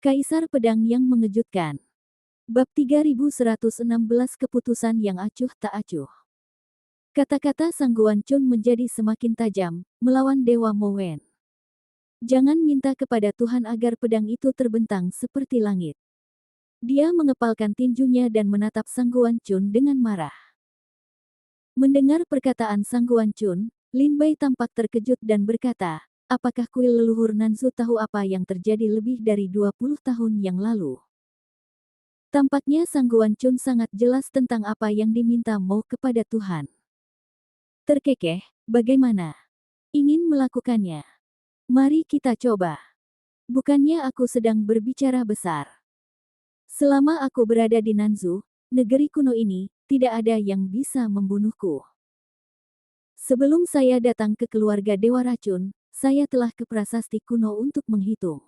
Kaisar Pedang yang Mengejutkan. Bab 3116 Keputusan yang acuh tak acuh. Kata-kata Sang Guan Chun menjadi semakin tajam, melawan Dewa Mo Wen. Jangan minta kepada Tuhan agar pedang itu terbentang seperti langit. Dia mengepalkan tinjunya dan menatap Sang Guan Chun dengan marah. Mendengar perkataan Sang Guan Chun, Lin Bai tampak terkejut dan berkata, apakah kuil leluhur Nanzu tahu apa yang terjadi lebih dari 20 tahun yang lalu? Tampaknya Sang Guan Chun sangat jelas tentang apa yang diminta Mo kepada Tuhan. Terkekeh, bagaimana? Ingin melakukannya? Mari kita coba. Bukannya aku sedang berbicara besar. Selama aku berada di Nanzu, negeri kuno ini, tidak ada yang bisa membunuhku. Sebelum saya datang ke keluarga Dewa Racun, saya telah ke prasasti kuno untuk menghitung.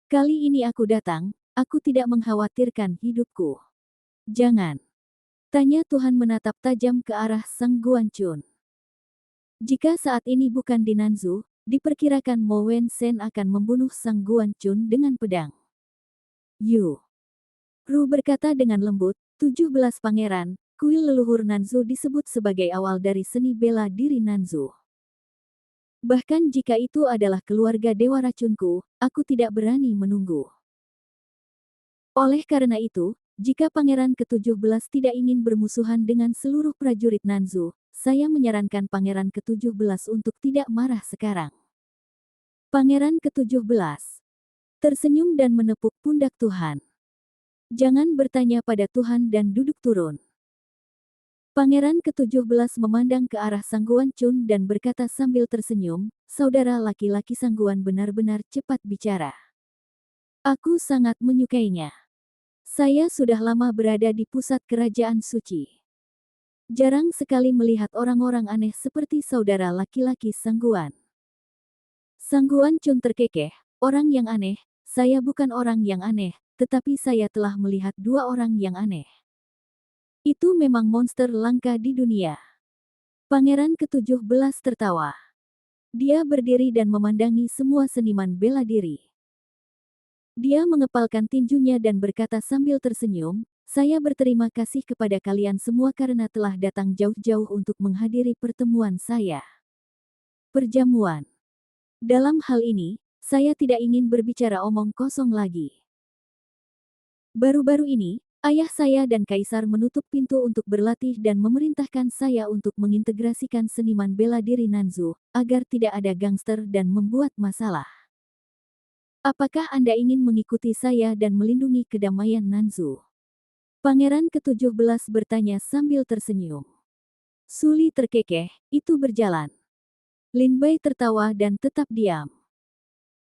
Kali ini aku datang, aku tidak mengkhawatirkan hidupku. Jangan. Tanya Tuhan menatap tajam ke arah Sang Guan Chun. Jika saat ini bukan di Nanzu, diperkirakan Mo Wen Sen akan membunuh Sang Guan Chun dengan pedang. Yu. Ru berkata dengan lembut, 17 pangeran, kuil leluhur Nanzu disebut sebagai awal dari seni bela diri Nanzu. Bahkan jika itu adalah keluarga Dewa Racunku, aku tidak berani menunggu. Oleh karena itu, jika Pangeran ke-17 tidak ingin bermusuhan dengan seluruh prajurit Nanzu, saya menyarankan Pangeran ke-17 untuk tidak marah sekarang. Pangeran ke-17 tersenyum dan menepuk pundak Tuhan. Jangan bertanya pada Tuhan dan duduk turun. Pangeran ke-17 memandang ke arah Sang Guan Chun dan berkata sambil tersenyum, saudara laki-laki Sang Guan benar-benar cepat bicara. Aku sangat menyukainya. Saya sudah lama berada di pusat kerajaan suci. Jarang sekali melihat orang-orang aneh seperti saudara laki-laki Sang Guan. Sang Guan Chun terkekeh, orang yang aneh, saya bukan orang yang aneh, tetapi saya telah melihat dua orang yang aneh. Itu memang monster langka di dunia. Pangeran ke-17 tertawa. Dia berdiri dan memandangi semua seniman bela diri. Dia mengepalkan tinjunya dan berkata sambil tersenyum, saya berterima kasih kepada kalian semua karena telah datang jauh-jauh untuk menghadiri pertemuan saya. Perjamuan. Dalam hal ini, saya tidak ingin berbicara omong kosong lagi. Baru-baru ini, ayah saya dan Kaisar menutup pintu untuk berlatih dan memerintahkan saya untuk mengintegrasikan seniman bela diri Nanzu, agar tidak ada gangster dan membuat masalah. Apakah Anda ingin mengikuti saya dan melindungi kedamaian Nanzu? Pangeran ke-17 bertanya sambil tersenyum. Suli terkekeh, itu berjalan. Lin Bai tertawa dan tetap diam.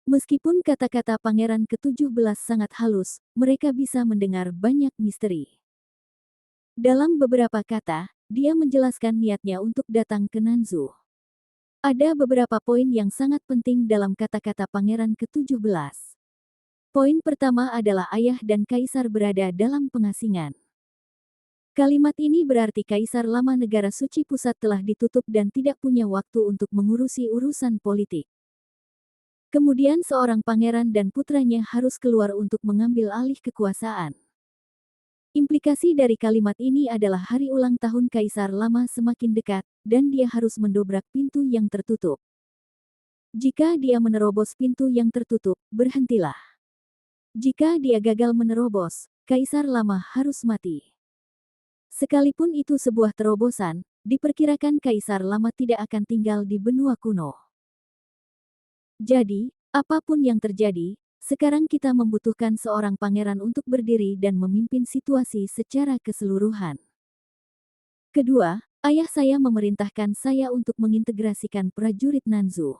Meskipun kata-kata Pangeran ke-17 sangat halus, mereka bisa mendengar banyak misteri. Dalam beberapa kata, dia menjelaskan niatnya untuk datang ke Nanzu. Ada beberapa poin yang sangat penting dalam kata-kata Pangeran ke-17. Poin pertama adalah ayah dan Kaisar berada dalam pengasingan. Kalimat ini berarti Kaisar lama negara suci pusat telah ditutup dan tidak punya waktu untuk mengurusi urusan politik. Kemudian seorang pangeran dan putranya harus keluar untuk mengambil alih kekuasaan. Implikasi dari kalimat ini adalah hari ulang tahun Kaisar lama semakin dekat, dan dia harus mendobrak pintu yang tertutup. Jika dia menerobos pintu yang tertutup, berhentilah. Jika dia gagal menerobos, Kaisar lama harus mati. Sekalipun itu sebuah terobosan, diperkirakan Kaisar lama tidak akan tinggal di benua kuno. Jadi, apapun yang terjadi, sekarang kita membutuhkan seorang pangeran untuk berdiri dan memimpin situasi secara keseluruhan. Kedua, ayah saya memerintahkan saya untuk mengintegrasikan prajurit Nanzu.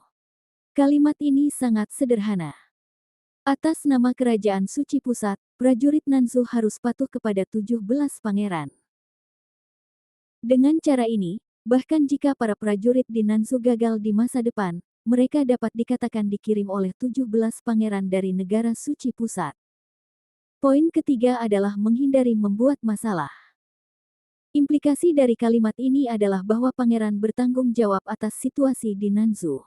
Kalimat ini sangat sederhana. Atas nama kerajaan suci pusat, prajurit Nanzu harus patuh kepada 17 pangeran. Dengan cara ini, bahkan jika para prajurit di Nanzu gagal di masa depan, mereka dapat dikatakan dikirim oleh 17 pangeran dari negara suci pusat. Poin ketiga adalah menghindari membuat masalah. Implikasi dari kalimat ini adalah bahwa pangeran bertanggung jawab atas situasi di Nanzu.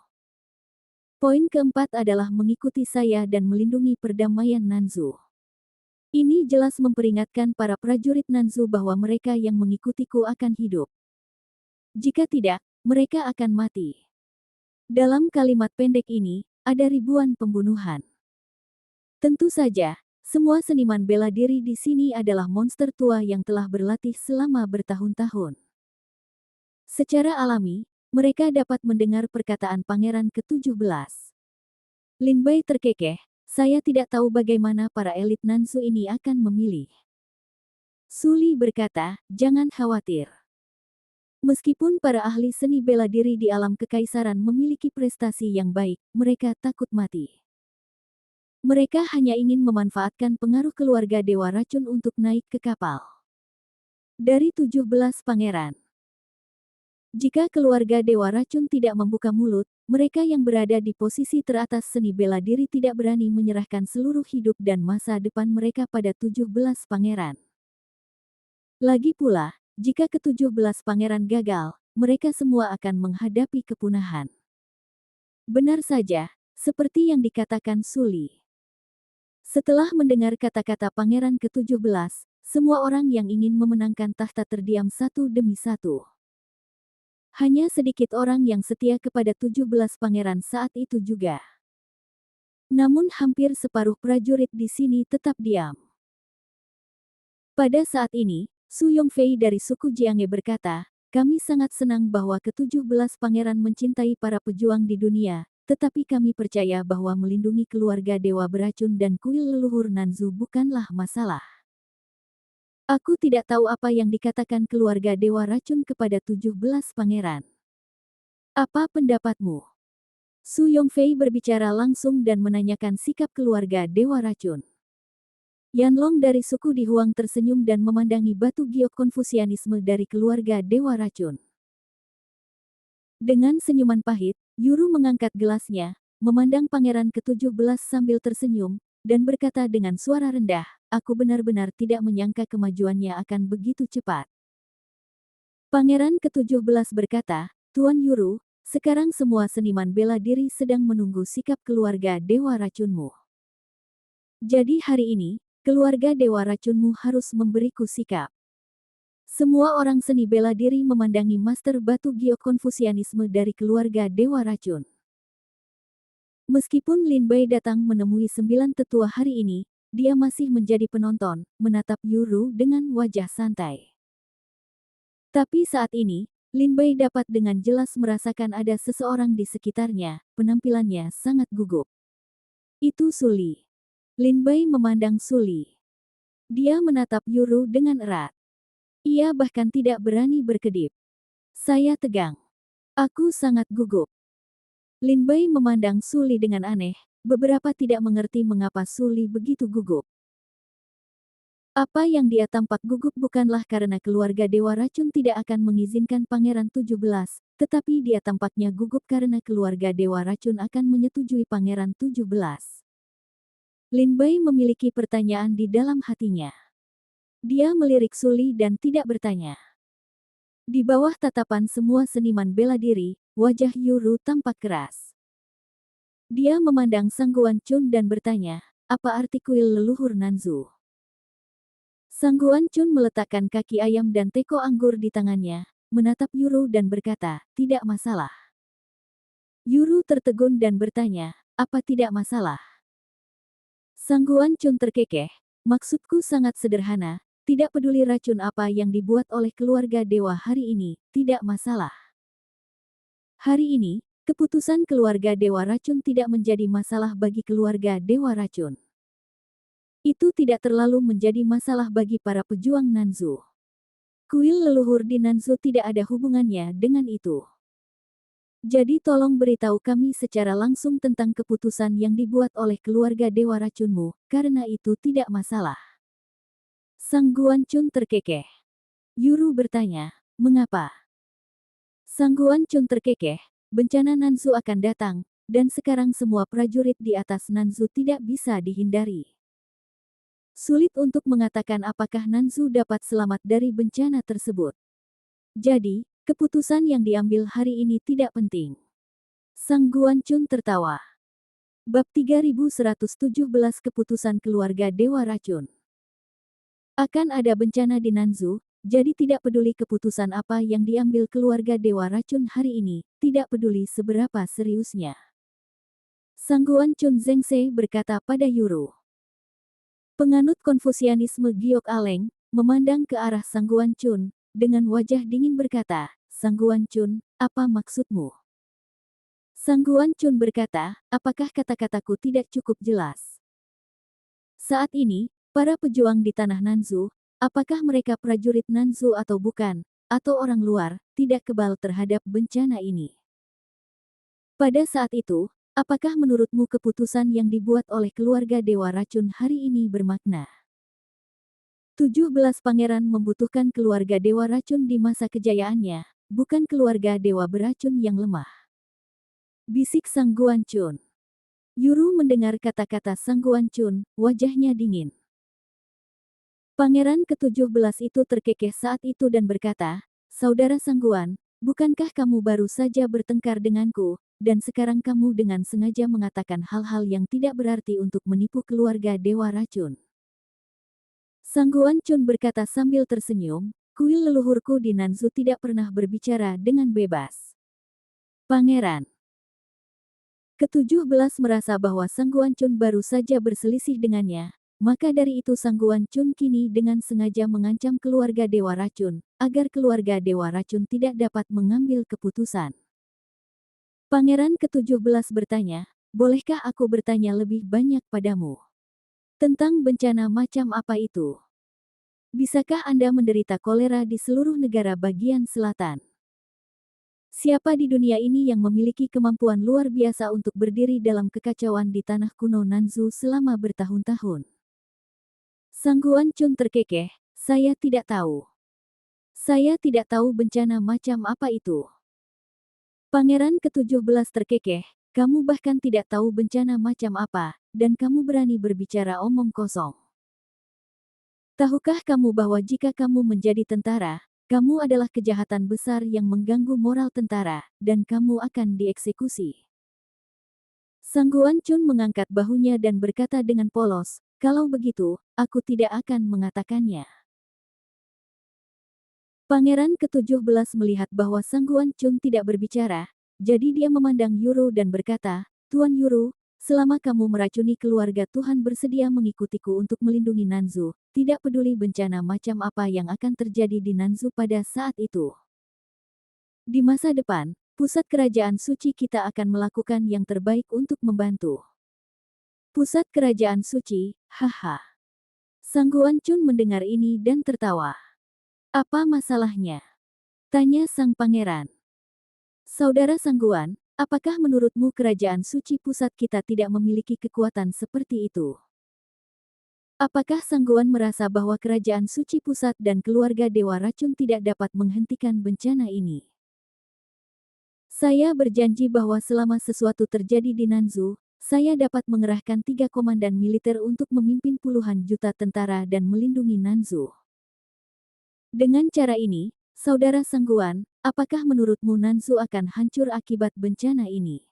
Poin keempat adalah mengikuti saya dan melindungi perdamaian Nanzu. Ini jelas memperingatkan para prajurit Nanzu bahwa mereka yang mengikutiku akan hidup. Jika tidak, mereka akan mati. Dalam kalimat pendek ini, ada ribuan pembunuhan. Tentu saja, semua seniman bela diri di sini adalah monster tua yang telah berlatih selama bertahun-tahun. Secara alami, mereka dapat mendengar perkataan Pangeran ke-17. Lin Bai terkekeh, saya tidak tahu bagaimana para elit Nanzu ini akan memilih. Su Li berkata, jangan khawatir. Meskipun para ahli seni bela diri di alam kekaisaran memiliki prestasi yang baik, mereka takut mati. Mereka hanya ingin memanfaatkan pengaruh keluarga Dewa Racun untuk naik ke kapal. Dari 17 pangeran. Jika keluarga Dewa Racun tidak membuka mulut, mereka yang berada di posisi teratas seni bela diri tidak berani menyerahkan seluruh hidup dan masa depan mereka pada 17 pangeran. Lagi pula, jika ke-17 pangeran gagal, mereka semua akan menghadapi kepunahan. Benar saja, seperti yang dikatakan Su Li. Setelah mendengar kata-kata Pangeran ke-17, semua orang yang ingin memenangkan tahta terdiam satu demi satu. Hanya sedikit orang yang setia kepada 17 pangeran saat itu juga. Namun hampir separuh prajurit di sini tetap diam. Pada saat ini, Su Yongfei dari suku Jianghe berkata, kami sangat senang bahwa ke-17 pangeran mencintai para pejuang di dunia, tetapi kami percaya bahwa melindungi keluarga dewa beracun dan kuil leluhur Nanzu bukanlah masalah. Aku tidak tahu apa yang dikatakan keluarga dewa racun kepada 17 pangeran. Apa pendapatmu? Su Yongfei berbicara langsung dan menanyakan sikap keluarga dewa racun. Yanlong dari suku Di Huang tersenyum dan memandangi batu giok Konfusianisme dari keluarga dewa racun. Dengan senyuman pahit, Yuru mengangkat gelasnya, memandang pangeran ke-17 sambil tersenyum, dan berkata dengan suara rendah, aku benar-benar tidak menyangka kemajuannya akan begitu cepat. Pangeran ke-17 berkata, Tuan Yuru, sekarang semua seniman bela diri sedang menunggu sikap keluarga dewa racunmu. Jadi hari ini, keluarga dewa racunmu harus memberiku sikap. Semua orang seni bela diri memandangi master batu giok Konfusianisme dari keluarga dewa racun. Meskipun Lin Bai datang menemui 9 tetua hari ini, dia masih menjadi penonton, menatap Yuru dengan wajah santai. Tapi saat ini, Lin Bai dapat dengan jelas merasakan ada seseorang di sekitarnya, penampilannya sangat gugup. Itu Su Li. Lin Bai memandang Su Li. Dia menatap Yuru dengan erat. Ia bahkan tidak berani berkedip. Saya tegang. Aku sangat gugup. Lin Bai memandang Su Li dengan aneh, beberapa tidak mengerti mengapa Su Li begitu gugup. Apa yang dia tampak gugup bukanlah karena keluarga dewa racun tidak akan mengizinkan Pangeran 17, tetapi dia tampaknya gugup karena keluarga dewa racun akan menyetujui Pangeran 17. Lin Bai memiliki pertanyaan di dalam hatinya. Dia melirik Su Li dan tidak bertanya. Di bawah tatapan semua seniman bela diri, wajah Yuru tampak keras. Dia memandang Sang Guan Chun dan bertanya, apa arti kuil leluhur Nanzu? Sang Guan Chun meletakkan kaki ayam dan teko anggur di tangannya, menatap Yuru dan berkata, tidak masalah. Yuru tertegun dan bertanya, apa tidak masalah? Sang Guan Chun terkekeh, maksudku sangat sederhana, tidak peduli racun apa yang dibuat oleh keluarga dewa hari ini, tidak masalah. Hari ini, keputusan keluarga dewa racun tidak menjadi masalah bagi keluarga dewa racun. Itu tidak terlalu menjadi masalah bagi para pejuang Nanzu. Kuil leluhur di Nanzu tidak ada hubungannya dengan itu. Jadi tolong beritahu kami secara langsung tentang keputusan yang dibuat oleh keluarga dewa racunmu, karena itu tidak masalah. Sang Guan Chun terkekeh. Yuru bertanya, mengapa? Sang Guan Chun terkekeh, bencana Nanzu akan datang, dan sekarang semua prajurit di atas Nanzu tidak bisa dihindari. Sulit untuk mengatakan apakah Nanzu dapat selamat dari bencana tersebut. Jadi, keputusan yang diambil hari ini tidak penting. Sang Guancun tertawa. Bab 3117 Keputusan Keluarga Dewa Racun. Akan ada bencana di Nanzu, jadi tidak peduli keputusan apa yang diambil keluarga Dewa Racun hari ini, tidak peduli seberapa seriusnya. Sang Guancun Zengse berkata pada Yuru. Penganut Konfusianisme Giok Aleng, memandang ke arah Sang Guancun, dengan wajah dingin berkata, Sang Guancun, apa maksudmu? Sang Guancun berkata, apakah kata-kataku tidak cukup jelas? Saat ini, para pejuang di tanah Nanzu, apakah mereka prajurit Nanzu atau bukan, atau orang luar, tidak kebal terhadap bencana ini? Pada saat itu, apakah menurutmu keputusan yang dibuat oleh keluarga Dewa Racun hari ini bermakna? 17 pangeran membutuhkan keluarga Dewa Racun di masa kejayaannya, bukan keluarga Dewa Beracun yang lemah. Bisik Sang Guancun. Yuru mendengar kata-kata Sang Guancun, wajahnya dingin. Pangeran ke-17 itu terkekeh saat itu dan berkata, Saudara Sangguan, bukankah kamu baru saja bertengkar denganku, dan sekarang kamu dengan sengaja mengatakan hal-hal yang tidak berarti untuk menipu keluarga Dewa Racun? Sang Guancun berkata sambil tersenyum, kuil leluhurku di Nanzu tidak pernah berbicara dengan bebas. Pangeran ke-17 merasa bahwa Sang Guancun baru saja berselisih dengannya, maka dari itu Sang Guancun kini dengan sengaja mengancam keluarga Dewa Racun, agar keluarga Dewa Racun tidak dapat mengambil keputusan. Pangeran ke-17 bertanya, bolehkah aku bertanya lebih banyak padamu? Tentang bencana macam apa itu? Bisakah Anda menderita kolera di seluruh negara bagian selatan? Siapa di dunia ini yang memiliki kemampuan luar biasa untuk berdiri dalam kekacauan di tanah kuno Nanzu selama bertahun-tahun? Sang Guancun terkekeh, saya tidak tahu. Saya tidak tahu bencana macam apa itu. Pangeran ke-17 terkekeh, kamu bahkan tidak tahu bencana macam apa, dan kamu berani berbicara omong kosong. Tahukah kamu bahwa jika kamu menjadi tentara, kamu adalah kejahatan besar yang mengganggu moral tentara, dan kamu akan dieksekusi. Sang Guancun mengangkat bahunya dan berkata dengan polos, kalau begitu, aku tidak akan mengatakannya. Pangeran ke-17 melihat bahwa Sang Guancun tidak berbicara, jadi dia memandang Yuru dan berkata, Tuan Yuru, selama kamu meracuni keluarga Tuhan bersedia mengikutiku untuk melindungi Nanzu, tidak peduli bencana macam apa yang akan terjadi di Nanzu pada saat itu. Di masa depan, pusat kerajaan suci kita akan melakukan yang terbaik untuk membantu. Pusat kerajaan suci, haha. Sang Guancun mendengar ini dan tertawa. Apa masalahnya? Tanya sang pangeran. Saudara Sangguan, apakah menurutmu kerajaan suci pusat kita tidak memiliki kekuatan seperti itu? Apakah Sangguan merasa bahwa kerajaan suci pusat dan keluarga Dewa Racun tidak dapat menghentikan bencana ini? Saya berjanji bahwa selama sesuatu terjadi di Nanzu, saya dapat mengerahkan 3 komandan militer untuk memimpin puluhan juta tentara dan melindungi Nanzu. Dengan cara ini, Saudara Sangguan, apakah menurutmu Nanzu akan hancur akibat bencana ini?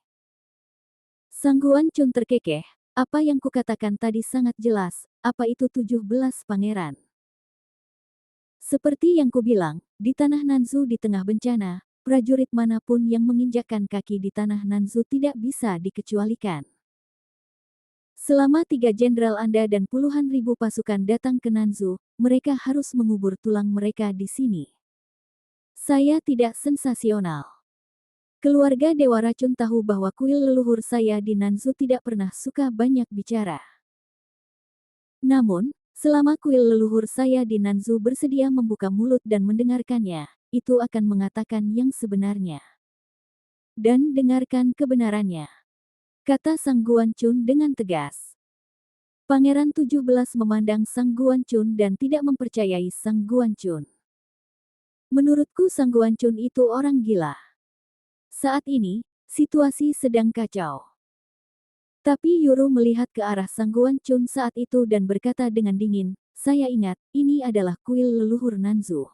Sang Guancun terkekeh, apa yang kukatakan tadi sangat jelas, apa itu 17 pangeran? Seperti yang kubilang, di tanah Nanzu di tengah bencana, prajurit manapun yang menginjakkan kaki di tanah Nanzu tidak bisa dikecualikan. Selama 3 jenderal Anda dan puluhan ribu pasukan datang ke Nanzu, mereka harus mengubur tulang mereka di sini. Saya tidak sensasional. Keluarga Dewa Racun tahu bahwa kuil leluhur saya di Nanzu tidak pernah suka banyak bicara. Namun, selama kuil leluhur saya di Nanzu bersedia membuka mulut dan mendengarkannya, itu akan mengatakan yang sebenarnya. Dan dengarkan kebenarannya, kata Sang Guancun dengan tegas. Pangeran 17 memandang Sang Guancun dan tidak mempercayai Sang Guancun. Menurutku Sang Guancun itu orang gila. Saat ini, situasi sedang kacau. Tapi Yuru melihat ke arah Sang Guancun saat itu dan berkata dengan dingin, saya ingat, ini adalah kuil leluhur Nanzu.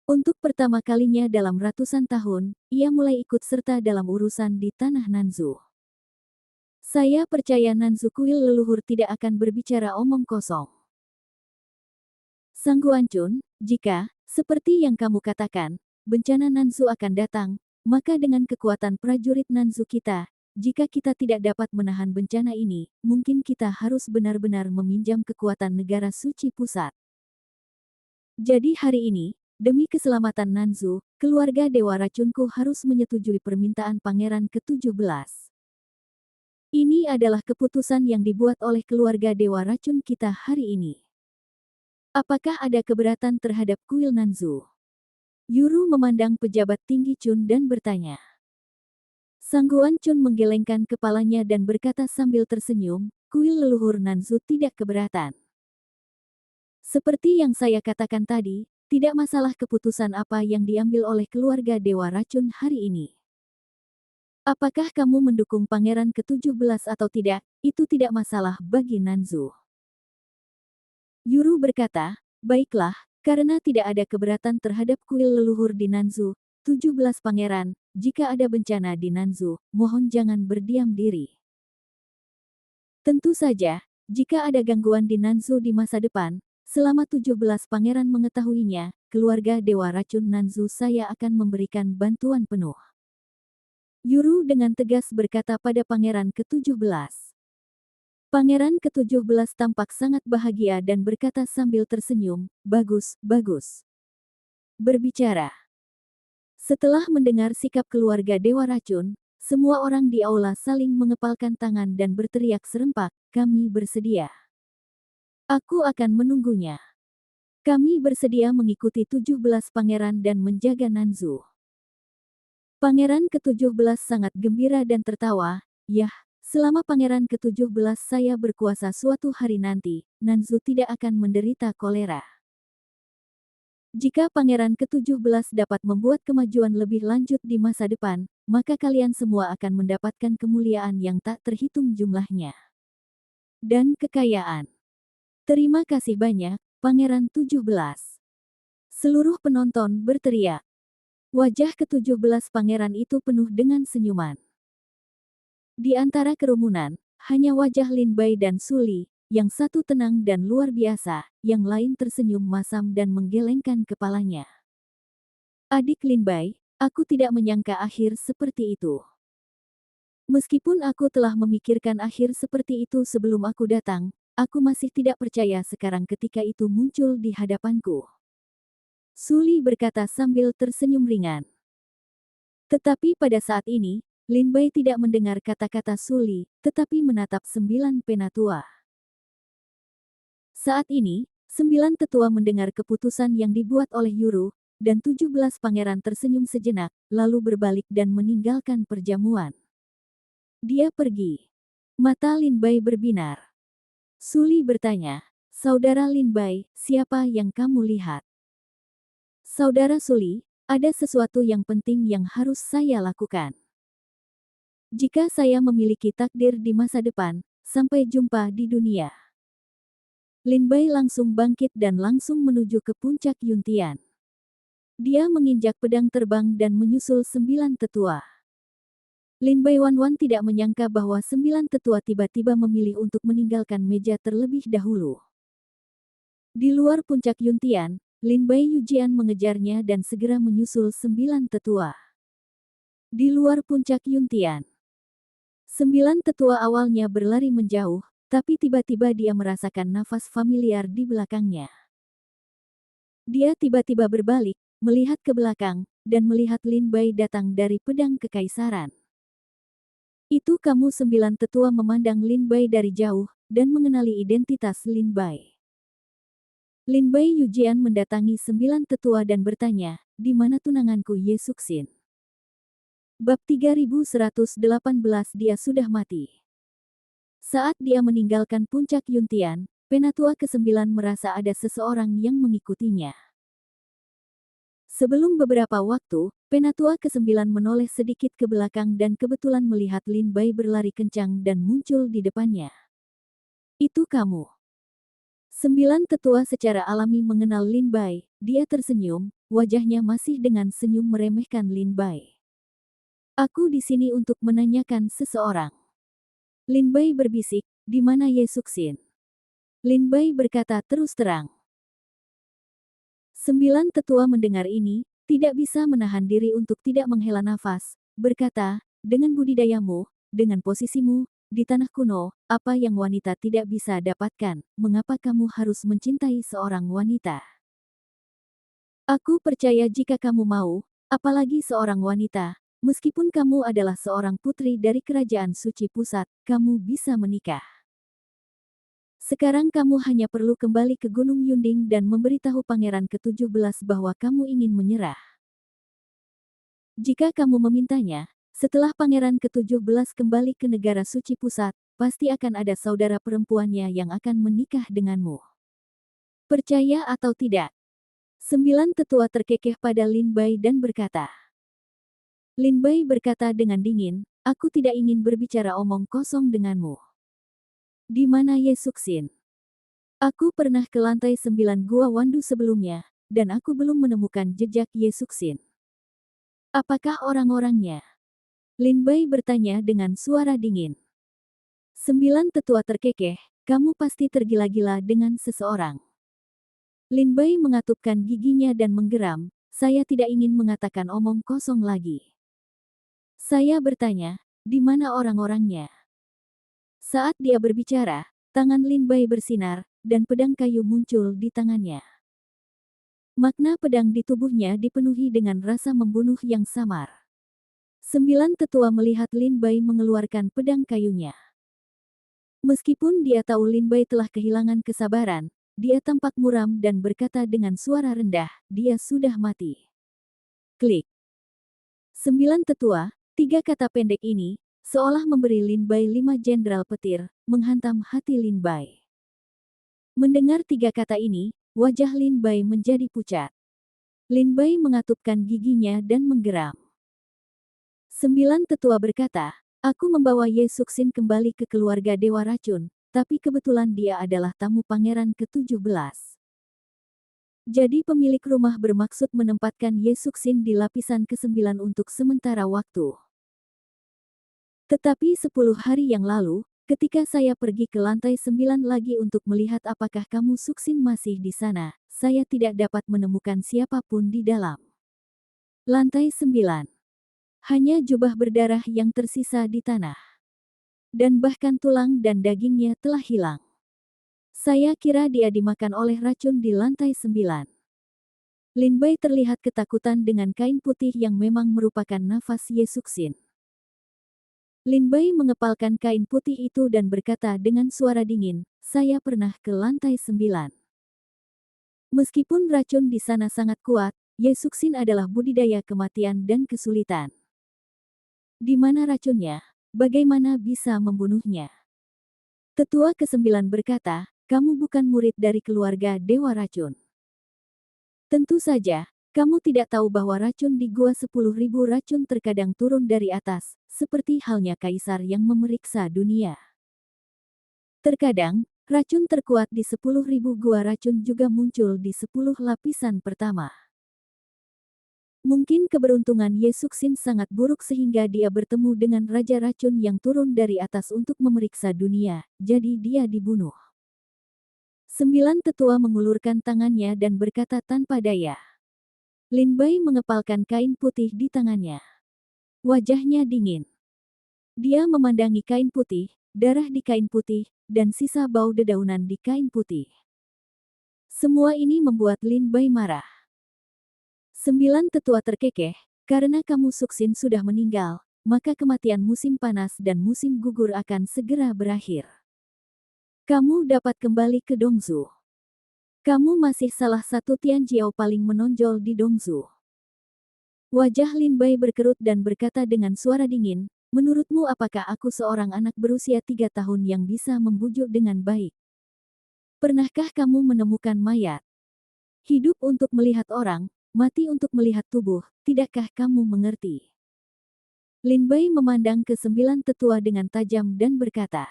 Untuk pertama kalinya dalam ratusan tahun, ia mulai ikut serta dalam urusan di tanah Nanzu. Saya percaya Nanzu kuil leluhur tidak akan berbicara omong kosong. Sang Guancun, jika, seperti yang kamu katakan, bencana Nanzu akan datang, maka dengan kekuatan prajurit Nanzu kita, jika kita tidak dapat menahan bencana ini, mungkin kita harus benar-benar meminjam kekuatan negara suci pusat. Jadi hari ini, demi keselamatan Nanzu, keluarga Dewa Racunku harus menyetujui permintaan Pangeran ke-17. Ini adalah keputusan yang dibuat oleh keluarga Dewa Racun kita hari ini. Apakah ada keberatan terhadap kuil Nanzu? Yuru memandang pejabat tinggi Chun dan bertanya. Sang Guan Chun menggelengkan kepalanya dan berkata sambil tersenyum, kuil leluhur Nanzu tidak keberatan. Seperti yang saya katakan tadi, tidak masalah keputusan apa yang diambil oleh keluarga Dewa Racun hari ini. Apakah kamu mendukung Pangeran ke-17 atau tidak, itu tidak masalah bagi Nanzu. Yuru berkata, baiklah, karena tidak ada keberatan terhadap kuil leluhur di Nanzu, 17 pangeran, jika ada bencana di Nanzu, mohon jangan berdiam diri. Tentu saja, jika ada gangguan di Nanzu di masa depan, selama 17 pangeran mengetahuinya, keluarga Dewa Racun Nanzu saya akan memberikan bantuan penuh. Yuru dengan tegas berkata pada Pangeran ke-17. Pangeran ke-17 tampak sangat bahagia dan berkata sambil tersenyum, bagus, bagus. Berbicara. Setelah mendengar sikap keluarga Dewa Racun, semua orang di aula saling mengepalkan tangan dan berteriak serempak, kami bersedia. Aku akan menunggunya. Kami bersedia mengikuti 17 pangeran dan menjaga Nanzu. Pangeran ke-17 sangat gembira dan tertawa, yah. Selama Pangeran ke-17 saya berkuasa suatu hari nanti, Nanzu tidak akan menderita kolera. Jika Pangeran ke-17 dapat membuat kemajuan lebih lanjut di masa depan, maka kalian semua akan mendapatkan kemuliaan yang tak terhitung jumlahnya. Dan kekayaan. Terima kasih banyak, Pangeran 17. Seluruh penonton berteriak. Wajah ke-17 pangeran itu penuh dengan senyuman. Di antara kerumunan, hanya wajah Lin Bai dan Suli, yang satu tenang dan luar biasa, yang lain tersenyum masam dan menggelengkan kepalanya. Adik Lin Bai, aku tidak menyangka akhir seperti itu. Meskipun aku telah memikirkan akhir seperti itu sebelum aku datang, aku masih tidak percaya sekarang ketika itu muncul di hadapanku. Suli berkata sambil tersenyum ringan. Tetapi pada saat ini, Lin Bai tidak mendengar kata-kata Suli, tetapi menatap 9 penatua. Saat ini, 9 tetua mendengar keputusan yang dibuat oleh Yuru, dan 17 pangeran tersenyum sejenak, lalu berbalik dan meninggalkan perjamuan. Dia pergi. Mata Lin Bai berbinar. Suli bertanya, Saudara Lin Bai, siapa yang kamu lihat? Saudara Suli, ada sesuatu yang penting yang harus saya lakukan. Jika saya memiliki takdir di masa depan, sampai jumpa di dunia. Lin Bai langsung bangkit dan langsung menuju ke puncak Yuntian. Dia menginjak pedang terbang dan menyusul 9 tetua. Lin Bai Wanwan tidak menyangka bahwa 9 tetua tiba-tiba memilih untuk meninggalkan meja terlebih dahulu. Di luar puncak Yuntian, Lin Bai Yujian mengejarnya dan segera menyusul 9 tetua. Di luar puncak Yuntian. 9 tetua awalnya berlari menjauh, tapi tiba-tiba dia merasakan nafas familiar di belakangnya. Dia tiba-tiba berbalik, melihat ke belakang, dan melihat Lin Bai datang dari pedang kekaisaran. Itu kamu 9 tetua memandang Lin Bai dari jauh, dan mengenali identitas Lin Bai. Lin Bai Yujian mendatangi 9 tetua dan bertanya, di mana tunanganku Ye Suxin? Bab 3118 dia sudah mati. Saat dia meninggalkan puncak Yuntian, penatua ke-9 merasa ada seseorang yang mengikutinya. Sebelum beberapa waktu, penatua ke-9 menoleh sedikit ke belakang dan kebetulan melihat Lin Bai berlari kencang dan muncul di depannya. Itu kamu. 9 tetua secara alami mengenal Lin Bai, dia tersenyum, wajahnya masih dengan senyum meremehkan Lin Bai. Aku di sini untuk menanyakan seseorang. Lin Bai berbisik, di mana Ye Suxin? Lin Bai berkata terus terang. 9 tetua mendengar ini, tidak bisa menahan diri untuk tidak menghela nafas, berkata, dengan budidayamu, dengan posisimu, di tanah kuno, apa yang wanita tidak bisa dapatkan, mengapa kamu harus mencintai seorang wanita? Aku percaya jika kamu mau, apalagi seorang wanita, meskipun kamu adalah seorang putri dari kerajaan suci pusat, kamu bisa menikah. Sekarang kamu hanya perlu kembali ke Gunung Yunding dan memberitahu Pangeran ke-17 bahwa kamu ingin menyerah. Jika kamu memintanya, setelah Pangeran ke-17 kembali ke negara suci pusat, pasti akan ada saudara perempuannya yang akan menikah denganmu. Percaya atau tidak? 9 tetua terkekeh pada Lin Bai dan berkata. Lin Bai berkata dengan dingin, aku tidak ingin berbicara omong kosong denganmu. Di mana Ye Suxin? Aku pernah ke lantai 9 Gua Wandu sebelumnya, dan aku belum menemukan jejak Ye Suxin. Apakah orang-orangnya? Lin Bai bertanya dengan suara dingin. 9 tetua terkekeh, kamu pasti tergila-gila dengan seseorang. Lin Bai mengatupkan giginya dan menggeram, saya tidak ingin mengatakan omong kosong lagi. Saya bertanya, di mana orang-orangnya? Saat dia berbicara, tangan Lin Bai bersinar, dan pedang kayu muncul di tangannya. Makna pedang di tubuhnya dipenuhi dengan rasa membunuh yang samar. 9 tetua melihat Lin Bai mengeluarkan pedang kayunya. Meskipun dia tahu Lin Bai telah kehilangan kesabaran, dia tampak muram dan berkata dengan suara rendah, dia sudah mati. Klik. 9 tetua, 3 kata pendek ini, seolah memberi Lin Bai 5 jenderal petir, menghantam hati Lin Bai. Mendengar 3 kata ini, wajah Lin Bai menjadi pucat. Lin Bai mengatupkan giginya dan menggeram. 9 tetua berkata, aku membawa Ye Suxin kembali ke keluarga Dewa Racun, tapi kebetulan dia adalah tamu Pangeran ke-17. Jadi pemilik rumah bermaksud menempatkan Ye Suxin di lapisan ke-9 untuk sementara waktu. Tetapi 10 hari yang lalu, ketika saya pergi ke lantai 9 lagi untuk melihat apakah kamu Suxin masih di sana, saya tidak dapat menemukan siapapun di dalam. Lantai 9. Hanya jubah berdarah yang tersisa di tanah. Dan bahkan tulang dan dagingnya telah hilang. Saya kira dia dimakan oleh racun di lantai 9. Lin Bai terlihat ketakutan dengan kain putih yang memang merupakan nafas Ye Suxin. Lin Bai mengepalkan kain putih itu dan berkata dengan suara dingin, saya pernah ke lantai 9. Meskipun racun di sana sangat kuat, Ye Suxin adalah budidaya kematian dan kesulitan. Di mana racunnya? Bagaimana bisa membunuhnya? Tetua ke-9 berkata, kamu bukan murid dari keluarga Dewa Racun. Tentu saja, kamu tidak tahu bahwa racun di Gua 10.000 racun terkadang turun dari atas, seperti halnya kaisar yang memeriksa dunia. Terkadang, racun terkuat di 10.000 gua racun juga muncul di 10 lapisan pertama. Mungkin keberuntungan Ye Suxin sangat buruk sehingga dia bertemu dengan Raja Racun yang turun dari atas untuk memeriksa dunia, jadi dia dibunuh. 9 tetua mengulurkan tangannya dan berkata tanpa daya. Lin Bai mengepalkan kain putih di tangannya. Wajahnya dingin. Dia memandangi kain putih, darah di kain putih, dan sisa bau dedaunan di kain putih. Semua ini membuat Lin Bai marah. 9 tetua terkekeh, karena kamu Suxin sudah meninggal, maka kematian musim panas dan musim gugur akan segera berakhir. Kamu dapat kembali ke Dongzu. Kamu masih salah satu Tianjiao paling menonjol di Dongzu. Wajah Lin Bai berkerut dan berkata dengan suara dingin, menurutmu apakah aku seorang anak berusia 3 tahun yang bisa membujuk dengan baik? Pernahkah kamu menemukan mayat? Hidup untuk melihat orang, mati untuk melihat tubuh, tidakkah kamu mengerti? Lin Bai memandang ke 9 tetua dengan tajam dan berkata.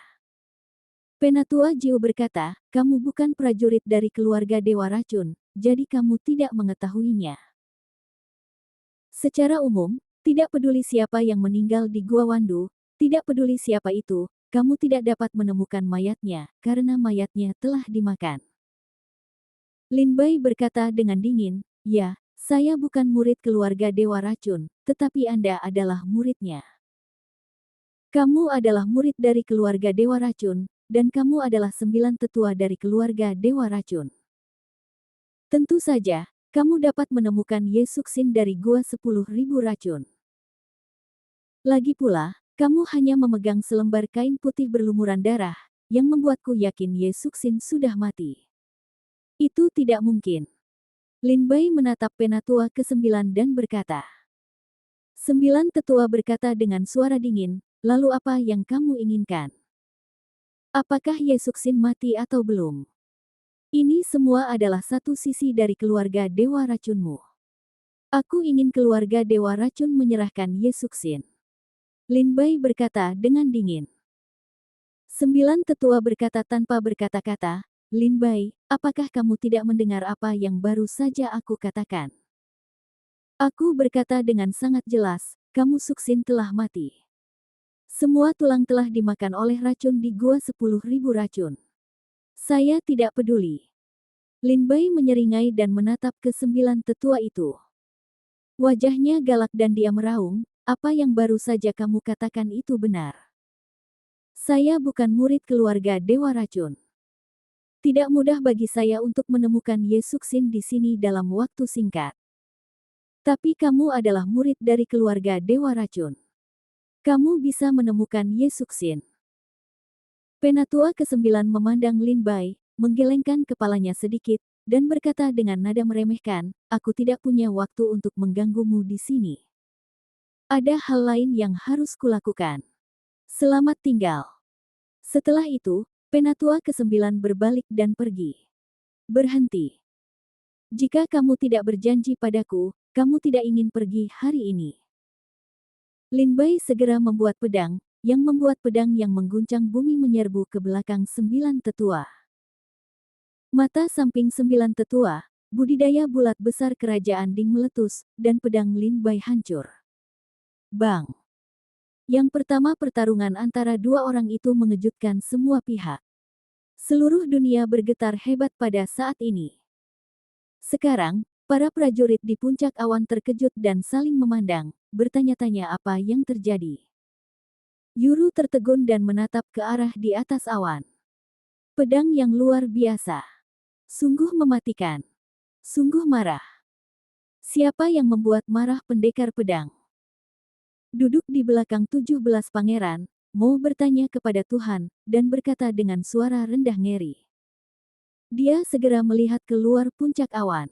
Penatua Jiu berkata, kamu bukan prajurit dari keluarga Dewa Racun, jadi kamu tidak mengetahuinya. Secara umum, tidak peduli siapa yang meninggal di Gua Wandu, tidak peduli siapa itu, kamu tidak dapat menemukan mayatnya, karena mayatnya telah dimakan. Lin Bai berkata dengan dingin, ya, saya bukan murid keluarga Dewa Racun, tetapi Anda adalah muridnya. Kamu adalah murid dari keluarga Dewa Racun, dan kamu adalah 9 tetua dari keluarga Dewa Racun. Tentu saja, kamu dapat menemukan Ye Suxin dari Gua 10.000 Racun. Lagi pula, kamu hanya memegang selembar kain putih berlumuran darah, yang membuatku yakin Ye Suxin sudah mati. Itu tidak mungkin. Lin Bai menatap penatua ke-9 dan berkata. 9 tetua berkata dengan suara dingin, lalu apa yang kamu inginkan? Apakah Ye Suxin mati atau belum? Ini semua adalah satu sisi dari keluarga Dewa Racunmu. Aku ingin keluarga Dewa Racun menyerahkan Ye Suxin. Lin Bai berkata dengan dingin. 9 tetua berkata tanpa berkata-kata, Lin Bai, apakah kamu tidak mendengar apa yang baru saja aku katakan? Aku berkata dengan sangat jelas, kamu Suxin telah mati. Semua tulang telah dimakan oleh racun di Gua 10.000 racun. Saya tidak peduli. Lin Bai menyeringai dan menatap ke 9 tetua itu. Wajahnya galak dan dia meraung, apa yang baru saja kamu katakan itu benar. Saya bukan murid keluarga Dewa Racun. Tidak mudah bagi saya untuk menemukan Ye Suxin di sini dalam waktu singkat. Tapi kamu adalah murid dari keluarga Dewa Racun. Kamu bisa menemukan Ye Suxin. Penatua ke-9 memandang Lin Bai, menggelengkan kepalanya sedikit, dan berkata dengan nada meremehkan, aku tidak punya waktu untuk mengganggumu di sini. Ada hal lain yang harus kulakukan. Selamat tinggal. Setelah itu, penatua ke-9 berbalik dan pergi. Berhenti. Jika kamu tidak berjanji padaku, kamu tidak ingin pergi hari ini. Lin Bai segera membuat pedang, yang membuat pedang yang mengguncang bumi menyerbu ke belakang 9 tetua. Mata samping 9 tetua, budidaya bulat besar kerajaan Ding meletus, dan pedang Lin Bai hancur. Bang! Yang pertama pertarungan antara dua orang itu mengejutkan semua pihak. Seluruh dunia bergetar hebat pada saat ini. Sekarang, para prajurit di puncak awan terkejut dan saling memandang, bertanya-tanya apa yang terjadi. Yuru tertegun dan menatap ke arah di atas awan. Pedang yang luar biasa. Sungguh mematikan. Sungguh marah. Siapa yang membuat marah pendekar pedang? Duduk di belakang 17 pangeran, Mo bertanya kepada Tuhan, dan berkata dengan suara rendah ngeri. Dia segera melihat keluar puncak awan.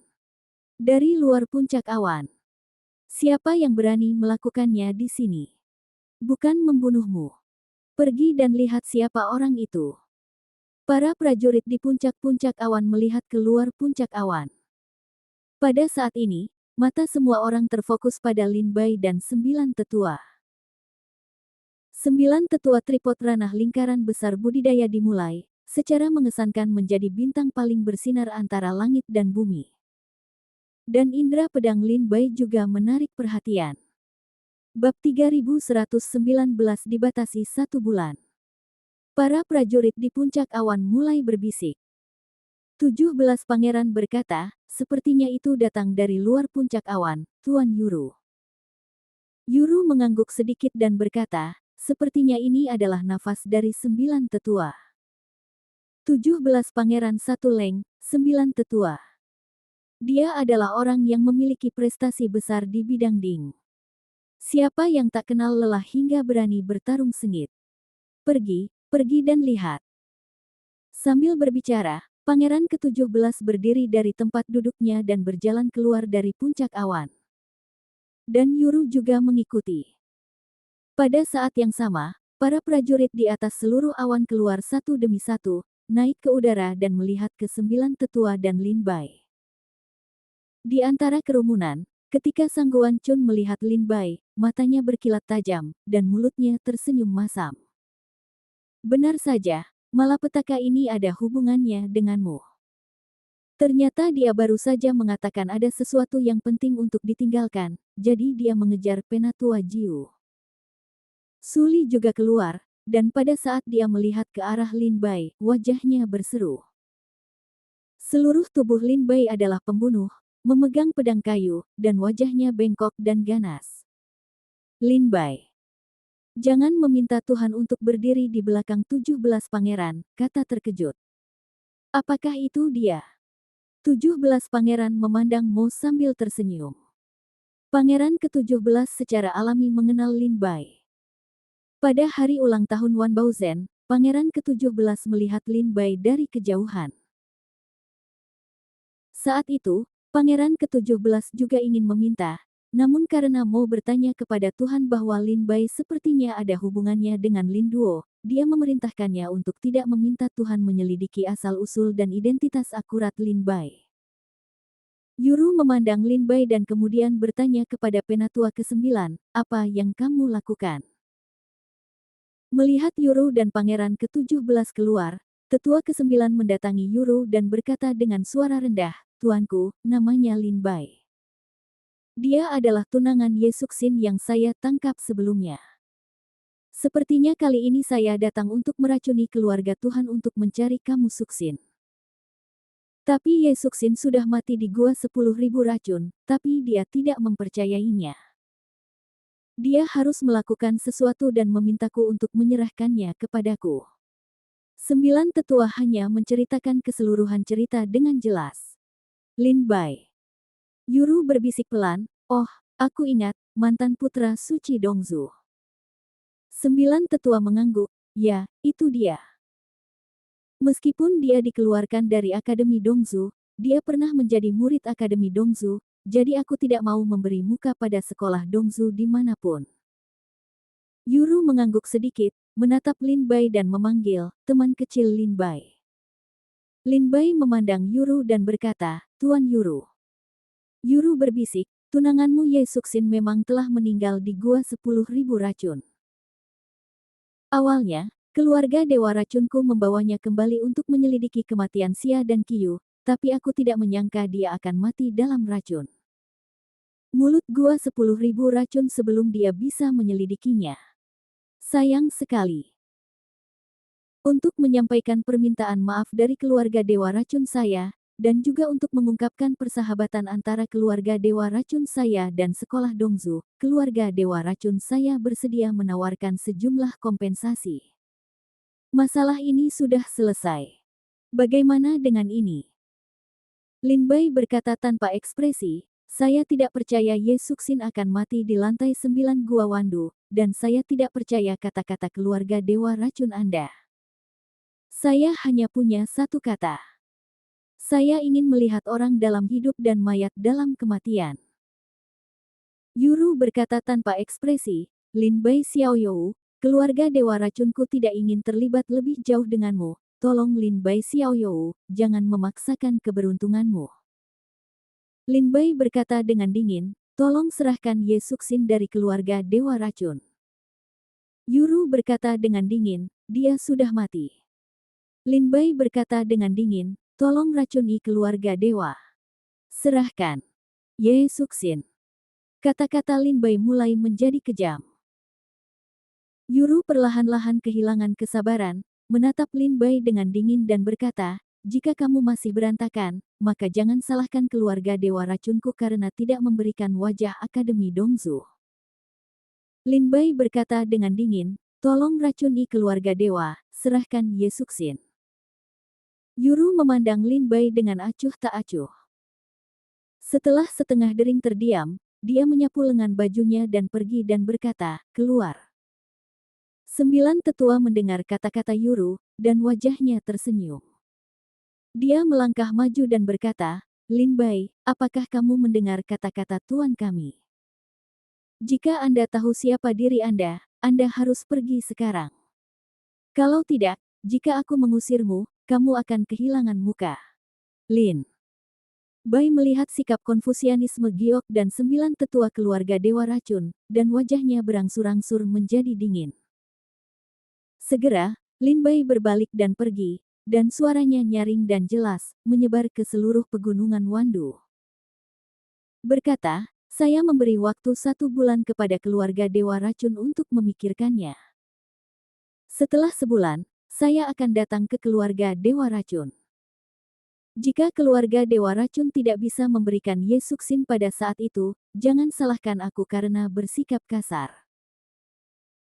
Dari luar puncak awan. Siapa yang berani melakukannya di sini? Bukan membunuhmu. Pergi dan lihat siapa orang itu. Para prajurit di puncak-puncak awan melihat keluar puncak awan. Pada saat ini, mata semua orang terfokus pada Lin Bai dan 9 tetua. 9 tetua tripod ranah lingkaran besar budidaya dimulai, secara mengesankan menjadi bintang paling bersinar antara langit dan bumi. Dan indera pedang Lin Bai juga menarik perhatian. Bab 3119 dibatasi 1 bulan. Para prajurit di puncak awan mulai berbisik. 17 pangeran berkata, sepertinya itu datang dari luar puncak awan, Tuan Yuru. Yuru mengangguk sedikit dan berkata, sepertinya ini adalah nafas dari 9 tetua. 17 pangeran satu leng, 9 tetua. Dia adalah orang yang memiliki prestasi besar di bidang ding. Siapa yang tak kenal lelah hingga berani bertarung sengit? Pergi, pergi dan lihat. Sambil berbicara, pangeran ke-17 berdiri dari tempat duduknya dan berjalan keluar dari puncak awan. Dan Yuru juga mengikuti. Pada saat yang sama, para prajurit di atas seluruh awan keluar satu demi satu, naik ke udara dan melihat ke 9 tetua dan Lin Bai. Di antara kerumunan, ketika Sang Guan Chun melihat Lin Bai, matanya berkilat tajam, dan mulutnya tersenyum masam. Benar saja, malapetaka ini ada hubungannya denganmu. Ternyata dia baru saja mengatakan ada sesuatu yang penting untuk ditinggalkan, jadi dia mengejar Penatua Jiu. Suli juga keluar, dan pada saat dia melihat ke arah Lin Bai, wajahnya berseru. Seluruh tubuh Lin Bai adalah pembunuh, memegang pedang kayu, dan wajahnya bengkok dan ganas. Lin Bai, jangan meminta Tuhan untuk berdiri di belakang 17 pangeran, kata terkejut. Apakah itu dia? 17 pangeran memandang Mo sambil tersenyum. Pangeran ke-17 secara alami mengenal Lin Bai. Pada hari ulang tahun Wan Baozhen, pangeran ke-17 melihat Lin Bai dari kejauhan. Saat itu, pangeran ke-17 juga ingin meminta, namun karena Mo bertanya kepada Tuhan bahwa Lin Bai sepertinya ada hubungannya dengan Lin Duo, dia memerintahkannya untuk tidak meminta Tuhan menyelidiki asal-usul dan identitas akurat Lin Bai. Yuru memandang Lin Bai dan kemudian bertanya kepada Penatua ke-9, apa yang kamu lakukan? Melihat Yuru dan Pangeran ke-17 keluar, Tetua ke-9 mendatangi Yuru dan berkata dengan suara rendah, Tuanku, namanya Lin Bai. Dia adalah tunangan Ye Suxin yang saya tangkap sebelumnya. Sepertinya kali ini saya datang untuk meracuni keluarga Tuhan untuk mencari kamu Suxin. Tapi Ye Suxin sudah mati di gua 10.000 racun, tapi dia tidak mempercayainya. Dia harus melakukan sesuatu dan memintaku untuk menyerahkannya kepadaku. 9 tetua hanya menceritakan keseluruhan cerita dengan jelas. Lin Bai. Yuru berbisik pelan, oh, aku ingat, mantan putra suci Dongzu. 9 tetua mengangguk, ya, itu dia. Meskipun dia dikeluarkan dari Akademi Dongzu, dia pernah menjadi murid Akademi Dongzu, jadi aku tidak mau memberi muka pada sekolah Dongzu dimanapun. Yuru mengangguk sedikit, menatap Lin Bai dan memanggil, teman kecil Lin Bai. Lin Bai memandang Yuru dan berkata, Tuan Yuru. Yuru berbisik, tunanganmu Ye Suxin memang telah meninggal di gua 10.000 racun. Awalnya, keluarga Dewa Racunku membawanya kembali untuk menyelidiki kematian Xia dan Qiu, tapi aku tidak menyangka dia akan mati dalam racun. Mulut gua 10.000 racun sebelum dia bisa menyelidikinya. Sayang sekali. Untuk menyampaikan permintaan maaf dari keluarga Dewa Racun saya, dan juga untuk mengungkapkan persahabatan antara keluarga Dewa Racun saya dan sekolah Dongzu, keluarga Dewa Racun saya bersedia menawarkan sejumlah kompensasi. Masalah ini sudah selesai. Bagaimana dengan ini? Lin Bai berkata tanpa ekspresi, saya tidak percaya Ye Suxin akan mati di lantai 9 Gua Wandu, dan saya tidak percaya kata-kata keluarga Dewa Racun Anda. Saya hanya punya satu kata. Saya ingin melihat orang dalam hidup dan mayat dalam kematian. Yuru berkata tanpa ekspresi, Lin Bai Xiaoyou, keluarga Dewa Racunku tidak ingin terlibat lebih jauh denganmu. Tolong Lin Bai Xiaoyou, jangan memaksakan keberuntunganmu. Lin Bai berkata dengan dingin, tolong serahkan Ye Suxin dari keluarga Dewa Racun. Yuru berkata dengan dingin, dia sudah mati. Lin Bai berkata dengan dingin, tolong racuni keluarga Dewa. Serahkan Ye Suxin. Kata-kata Lin Bai mulai menjadi kejam. Yuru perlahan-lahan kehilangan kesabaran, menatap Lin Bai dengan dingin dan berkata, jika kamu masih berantakan, maka jangan salahkan keluarga Dewa Racunku karena tidak memberikan wajah Akademi Dongzu. Lin Bai berkata dengan dingin, tolong racuni keluarga Dewa, serahkan Ye Suxin. Yuru memandang Lin Bai dengan acuh tak acuh. Setelah setengah dering terdiam, dia menyapu lengan bajunya dan pergi dan berkata, keluar. 9 tetua mendengar kata-kata Yuru, dan wajahnya tersenyum. Dia melangkah maju dan berkata, Lin Bai, apakah kamu mendengar kata-kata Tuan kami? Jika Anda tahu siapa diri Anda harus pergi sekarang. Kalau tidak, jika aku mengusirmu, kamu akan kehilangan muka. Lin Bai melihat sikap konfusianisme giok dan 9 tetua keluarga Dewa Racun, dan wajahnya berangsur-angsur menjadi dingin. Segera, Lin Bai berbalik dan pergi, dan suaranya nyaring dan jelas, menyebar ke seluruh pegunungan Wandu. Berkata, saya memberi waktu 1 bulan kepada keluarga Dewa Racun untuk memikirkannya. Setelah sebulan, saya akan datang ke keluarga Dewa Racun. Jika keluarga Dewa Racun tidak bisa memberikan Yesuksin pada saat itu, jangan salahkan aku karena bersikap kasar.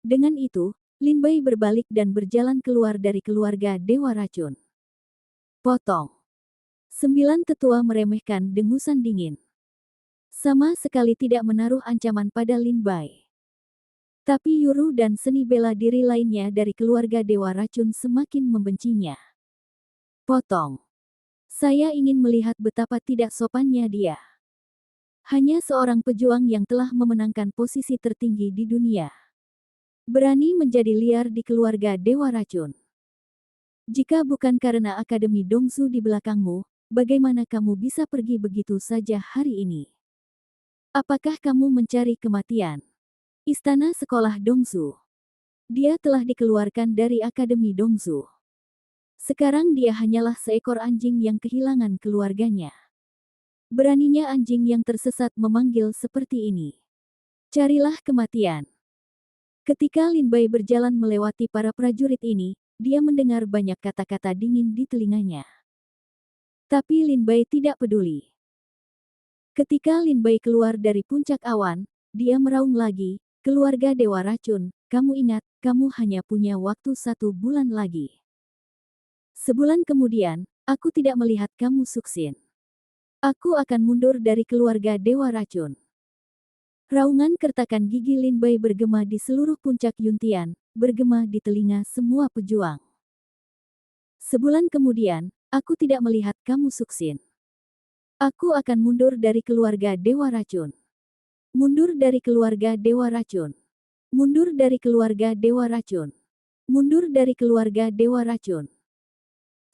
Dengan itu, Lin Bai berbalik dan berjalan keluar dari keluarga Dewa Racun. Potong. 9 tetua meremehkan dengusan dingin. Sama sekali tidak menaruh ancaman pada Lin Bai. Tapi Yuru dan seni bela diri lainnya dari keluarga Dewa Racun semakin membencinya. Potong. Saya ingin melihat betapa tidak sopannya dia. Hanya seorang pejuang yang telah memenangkan posisi tertinggi di dunia. Berani menjadi liar di keluarga Dewa Racun. Jika bukan karena Akademi Dongsu di belakangmu, bagaimana kamu bisa pergi begitu saja hari ini? Apakah kamu mencari kematian? Istana Sekolah Dongsu. Dia telah dikeluarkan dari Akademi Dongsu. Sekarang dia hanyalah seekor anjing yang kehilangan keluarganya. Beraninya anjing yang tersesat memanggil seperti ini. Carilah kematian. Ketika Lin Bai berjalan melewati para prajurit ini, dia mendengar banyak kata-kata dingin di telinganya. Tapi Lin Bai tidak peduli. Ketika Lin Bai keluar dari puncak awan, dia meraung lagi, keluarga Dewa Racun, kamu ingat, kamu hanya punya waktu 1 bulan lagi. Sebulan kemudian, aku tidak melihat kamu sukses. Aku akan mundur dari keluarga Dewa Racun. Raungan kertakan gigi Lin Bai bergema di seluruh puncak Yuntian, bergema di telinga semua pejuang. Sebulan kemudian, aku tidak melihat kamu sukses. Aku akan mundur dari keluarga Dewa Racun. Mundur dari keluarga Dewa Racun. Mundur dari keluarga Dewa Racun. Mundur dari keluarga Dewa Racun.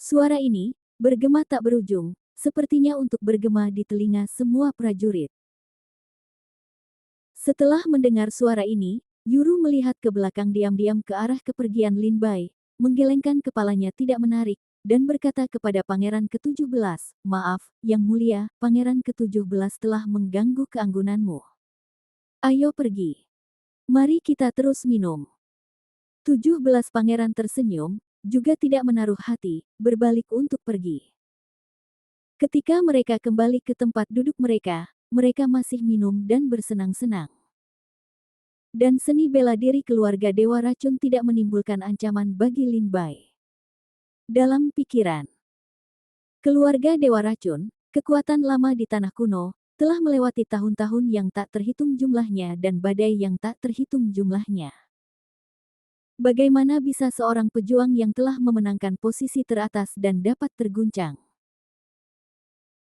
Suara ini, bergema tak berujung, sepertinya untuk bergema di telinga semua prajurit. Setelah mendengar suara ini, Yuru melihat ke belakang diam-diam ke arah kepergian Lin Bai, menggelengkan kepalanya tidak menarik, dan berkata kepada Pangeran ke-17, maaf, Yang Mulia, Pangeran ke-17 telah mengganggu keanggunanmu. Ayo pergi. Mari kita terus minum. 17 Pangeran tersenyum, juga tidak menaruh hati, berbalik untuk pergi. Ketika mereka kembali ke tempat duduk mereka masih minum dan bersenang-senang. Dan seni bela diri keluarga Dewa Racun tidak menimbulkan ancaman bagi Lin Bai. Dalam pikiran, keluarga Dewa Racun, kekuatan lama di tanah kuno, telah melewati tahun-tahun yang tak terhitung jumlahnya dan badai yang tak terhitung jumlahnya. Bagaimana bisa seorang pejuang yang telah memenangkan posisi teratas dan dapat terguncang?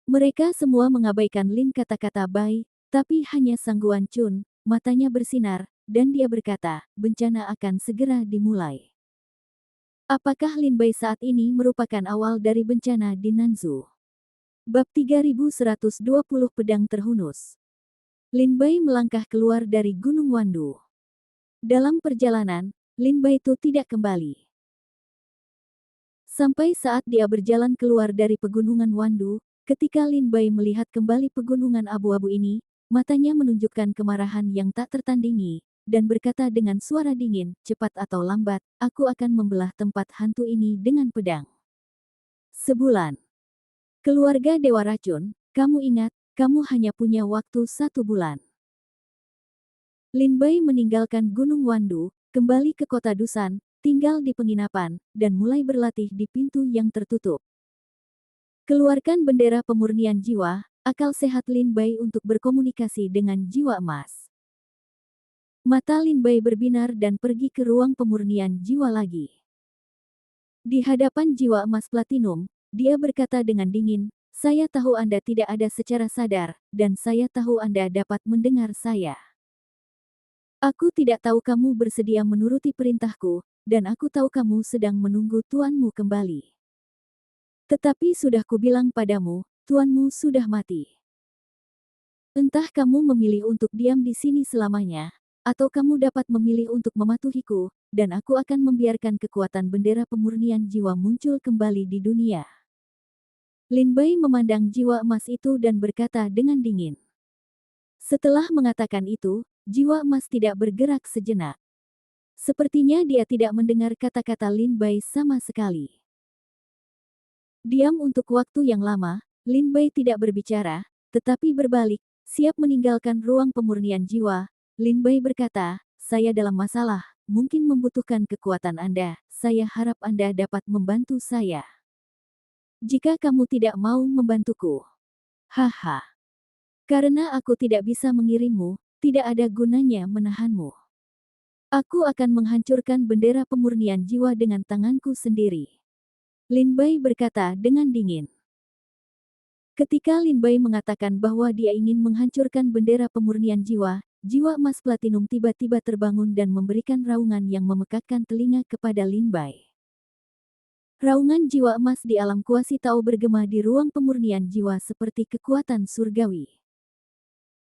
Mereka semua mengabaikan Lin kata-kata Bai, tapi hanya Sangguan Chun, matanya bersinar, dan dia berkata, bencana akan segera dimulai. Apakah Lin Bai saat ini merupakan awal dari bencana di Nanzu? Bab 3120 Pedang Terhunus. Lin Bai melangkah keluar dari Gunung Wandu. Dalam perjalanan, Lin Bai itu tidak kembali. Sampai saat dia berjalan keluar dari pegunungan Wandu, ketika Lin Bai melihat kembali pegunungan abu-abu ini, matanya menunjukkan kemarahan yang tak tertandingi, dan berkata dengan suara dingin, cepat atau lambat, aku akan membelah tempat hantu ini dengan pedang. Sebulan. Keluarga Dewa Racun, kamu ingat, kamu hanya punya waktu 1 bulan. Lin Bai meninggalkan Gunung Wandu, kembali ke kota Dusan, tinggal di penginapan, dan mulai berlatih di pintu yang tertutup. Keluarkan bendera pemurnian jiwa, akal sehat Lin Bai untuk berkomunikasi dengan jiwa emas. Mata Lin Bai berbinar dan pergi ke ruang pemurnian jiwa lagi. Di hadapan jiwa emas platinum, dia berkata dengan dingin, saya tahu Anda tidak ada secara sadar, dan saya tahu Anda dapat mendengar saya. Aku tidak tahu kamu bersedia menuruti perintahku, dan aku tahu kamu sedang menunggu tuanmu kembali. Tetapi sudah kubilang padamu, tuanmu sudah mati. Entah kamu memilih untuk diam di sini selamanya, atau kamu dapat memilih untuk mematuhiku, dan aku akan membiarkan kekuatan bendera pemurnian jiwa muncul kembali di dunia. Lin Bai memandang jiwa emas itu dan berkata dengan dingin. Setelah mengatakan itu, jiwa emas tidak bergerak sejenak. Sepertinya dia tidak mendengar kata-kata Lin Bai sama sekali. Diam untuk waktu yang lama, Lin Bai tidak berbicara, tetapi berbalik, siap meninggalkan ruang pemurnian jiwa. Lin Bai berkata, saya dalam masalah, mungkin membutuhkan kekuatan Anda, saya harap Anda dapat membantu saya. Jika kamu tidak mau membantuku. Haha. Karena aku tidak bisa mengirimmu, tidak ada gunanya menahanmu. Aku akan menghancurkan bendera pemurnian jiwa dengan tanganku sendiri. Lin Bai berkata dengan dingin. Ketika Lin Bai mengatakan bahwa dia ingin menghancurkan bendera pemurnian jiwa, jiwa emas platinum tiba-tiba terbangun dan memberikan raungan yang memekakkan telinga kepada Lin Bai. Raungan jiwa emas di alam kuasi Tao bergema di ruang pemurnian jiwa seperti kekuatan surgawi.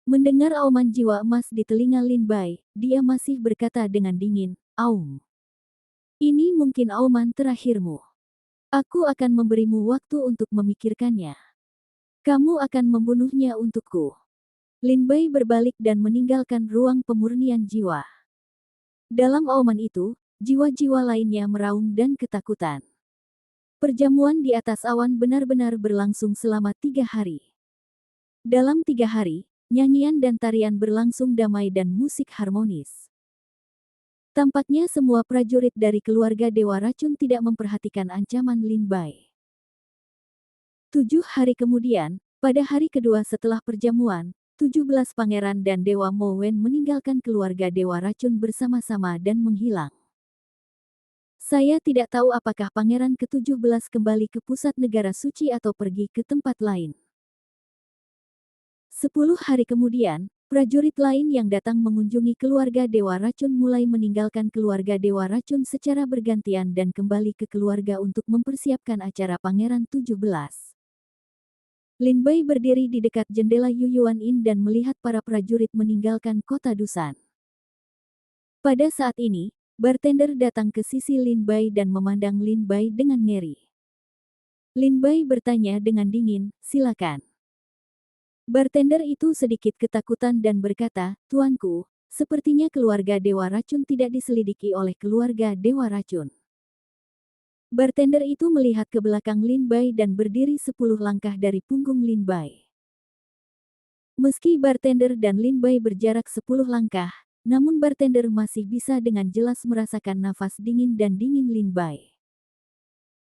Mendengar auman jiwa emas di telinga Lin Bai, dia masih berkata dengan dingin, "Aum. Ini mungkin auman terakhirmu. Aku akan memberimu waktu untuk memikirkannya. Kamu akan membunuhnya untukku." Lin Bai berbalik dan meninggalkan ruang pemurnian jiwa. Dalam auman itu, jiwa-jiwa lainnya meraung dan ketakutan. Perjamuan di atas awan benar-benar berlangsung selama 3 hari. Dalam 3 hari, nyanyian dan tarian berlangsung damai dan musik harmonis. Tampaknya semua prajurit dari keluarga Dewa Racun tidak memperhatikan ancaman Lin Bai. 7 hari kemudian, pada hari kedua setelah perjamuan, 17 pangeran dan Dewa Mo Wen meninggalkan keluarga Dewa Racun bersama-sama dan menghilang. Saya tidak tahu apakah pangeran ke-17 kembali ke pusat negara suci atau pergi ke tempat lain. 10 hari kemudian, prajurit lain yang datang mengunjungi keluarga Dewa Racun mulai meninggalkan keluarga Dewa Racun secara bergantian dan kembali ke keluarga untuk mempersiapkan acara Pangeran 17. Lin Bai berdiri di dekat jendela Yuyuan Inn dan melihat para prajurit meninggalkan kota Dusan. Pada saat ini, bartender datang ke sisi Lin Bai dan memandang Lin Bai dengan ngeri. Lin Bai bertanya dengan dingin, "Silakan." Bartender itu sedikit ketakutan dan berkata, "Tuanku, sepertinya keluarga Dewa Racun tidak diselidiki oleh keluarga Dewa Racun." Bartender itu melihat ke belakang Lin Bai dan berdiri 10 langkah dari punggung Lin Bai. Meski bartender dan Lin Bai berjarak 10 langkah, namun bartender masih bisa dengan jelas merasakan nafas dingin dan dingin Lin Bai.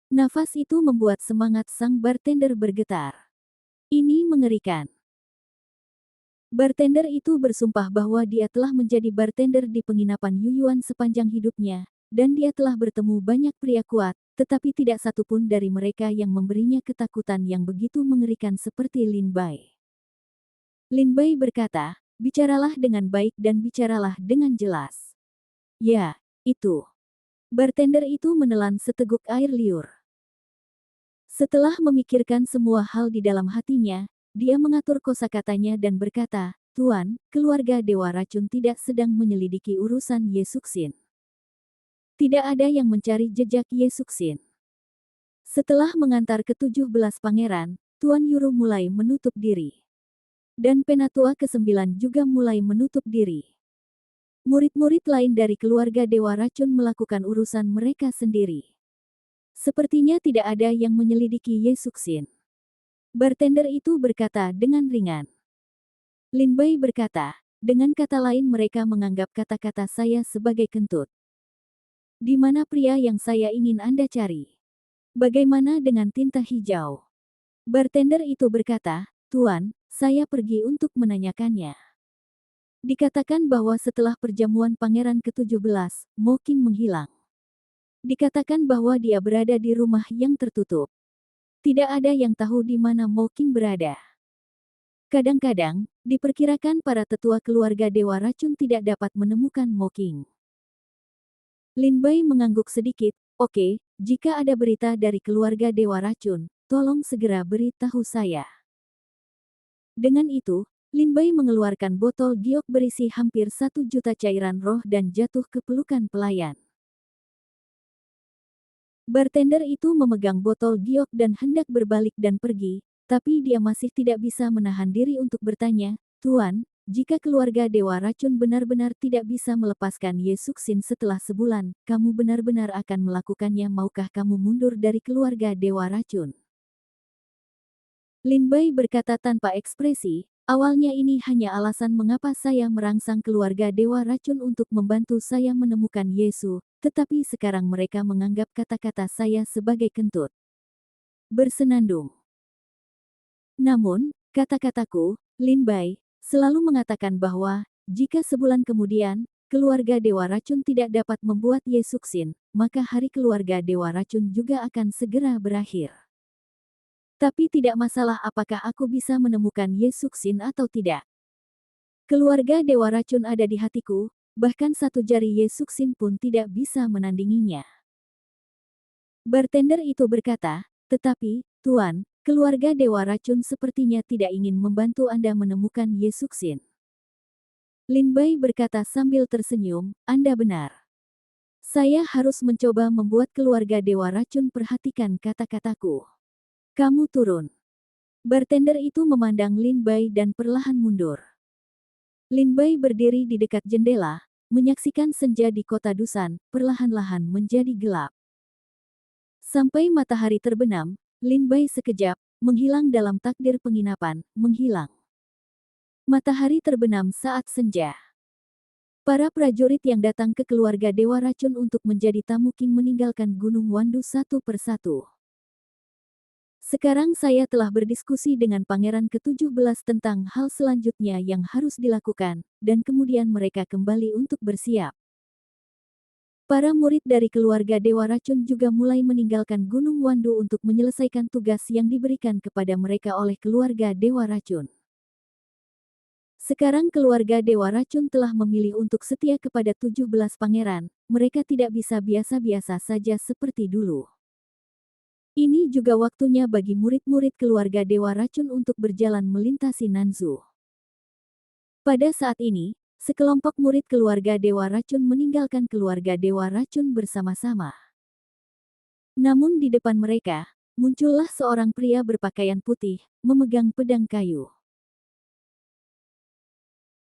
Nafas itu membuat semangat sang bartender bergetar. Ini mengerikan. Bartender itu bersumpah bahwa dia telah menjadi bartender di penginapan Yuyuan sepanjang hidupnya, dan dia telah bertemu banyak pria kuat, tetapi tidak satupun dari mereka yang memberinya ketakutan yang begitu mengerikan seperti Lin Bai. Lin Bai berkata, "Bicaralah dengan baik dan bicaralah dengan jelas." "Ya, itu." Bartender itu menelan seteguk air liur. Setelah memikirkan semua hal di dalam hatinya, dia mengatur kosakatanya dan berkata, "Tuan, keluarga Dewa Racun tidak sedang menyelidiki urusan Ye Suxin. Tidak ada yang mencari jejak Ye Suxin." Setelah mengantar ke-17 pangeran, Tuan Yuru mulai menutup diri. Dan Penatua ke-9 juga mulai menutup diri. Murid-murid lain dari keluarga Dewa Racun melakukan urusan mereka sendiri. Sepertinya tidak ada yang menyelidiki Ye Suxin. Bartender itu berkata dengan ringan. Lin Bai berkata, dengan kata lain mereka menganggap kata-kata saya sebagai kentut. Di mana pria yang saya ingin Anda cari? Bagaimana dengan tinta hijau? Bartender itu berkata, "Tuan, saya pergi untuk menanyakannya." Dikatakan bahwa setelah perjamuan Pangeran ke-17, Mo Qing menghilang. Dikatakan bahwa dia berada di rumah yang tertutup. Tidak ada yang tahu di mana Mo Qing berada. Kadang-kadang, diperkirakan para tetua keluarga Dewa Racun tidak dapat menemukan Mo Qing. Lin Bai mengangguk sedikit, "Oke, jika ada berita dari keluarga Dewa Racun, tolong segera beritahu saya." Dengan itu, Lin Bai mengeluarkan botol giok berisi hampir 1 juta cairan roh dan jatuh ke pelukan pelayan. Bartender itu memegang botol giok dan hendak berbalik dan pergi, tapi dia masih tidak bisa menahan diri untuk bertanya, "Tuan, jika keluarga Dewa Racun benar-benar tidak bisa melepaskan Ye Suxin setelah sebulan, kamu benar-benar akan melakukannya? Maukah kamu mundur dari keluarga Dewa Racun?" Lin Bai berkata tanpa ekspresi, "Awalnya ini hanya alasan mengapa saya merangsang keluarga Dewa Racun untuk membantu saya menemukan Yesu, tetapi sekarang mereka menganggap kata-kata saya sebagai kentut bersenandung. Namun, kata-kataku, Lin Bai, selalu mengatakan bahwa, jika sebulan kemudian, keluarga Dewa Racun tidak dapat membuat Ye Suxin, maka hari keluarga Dewa Racun juga akan segera berakhir. Tapi tidak masalah apakah aku bisa menemukan Ye Suxin atau tidak. Keluarga Dewa Racun ada di hatiku, bahkan satu jari Ye Suxin pun tidak bisa menandinginya." Bartender itu berkata, "Tetapi, Tuan, keluarga Dewa Racun sepertinya tidak ingin membantu Anda menemukan Ye Suxin." Lin Bai berkata sambil tersenyum, "Anda benar. Saya harus mencoba membuat keluarga Dewa Racun perhatikan kata-kataku. Kamu turun." Bartender itu memandang Lin Bai dan perlahan mundur. Lin Bai berdiri di dekat jendela, menyaksikan senja di kota Dusan, perlahan-lahan menjadi gelap. Sampai matahari terbenam, Lin Bai sekejap, menghilang dalam takdir penginapan, menghilang. Matahari terbenam saat senja. Para prajurit yang datang ke keluarga Dewa Racun untuk menjadi tamu King meninggalkan Gunung Wandu satu persatu. Sekarang saya telah berdiskusi dengan Pangeran ke-17 tentang hal selanjutnya yang harus dilakukan, dan kemudian mereka kembali untuk bersiap. Para murid dari keluarga Dewa Racun juga mulai meninggalkan Gunung Wandu untuk menyelesaikan tugas yang diberikan kepada mereka oleh keluarga Dewa Racun. Sekarang keluarga Dewa Racun telah memilih untuk setia kepada 17 pangeran, mereka tidak bisa biasa-biasa saja seperti dulu. Ini juga waktunya bagi murid-murid keluarga Dewa Racun untuk berjalan melintasi Nanzu. Pada saat ini, sekelompok murid keluarga Dewa Racun meninggalkan keluarga Dewa Racun bersama-sama. Namun di depan mereka, muncullah seorang pria berpakaian putih, memegang pedang kayu.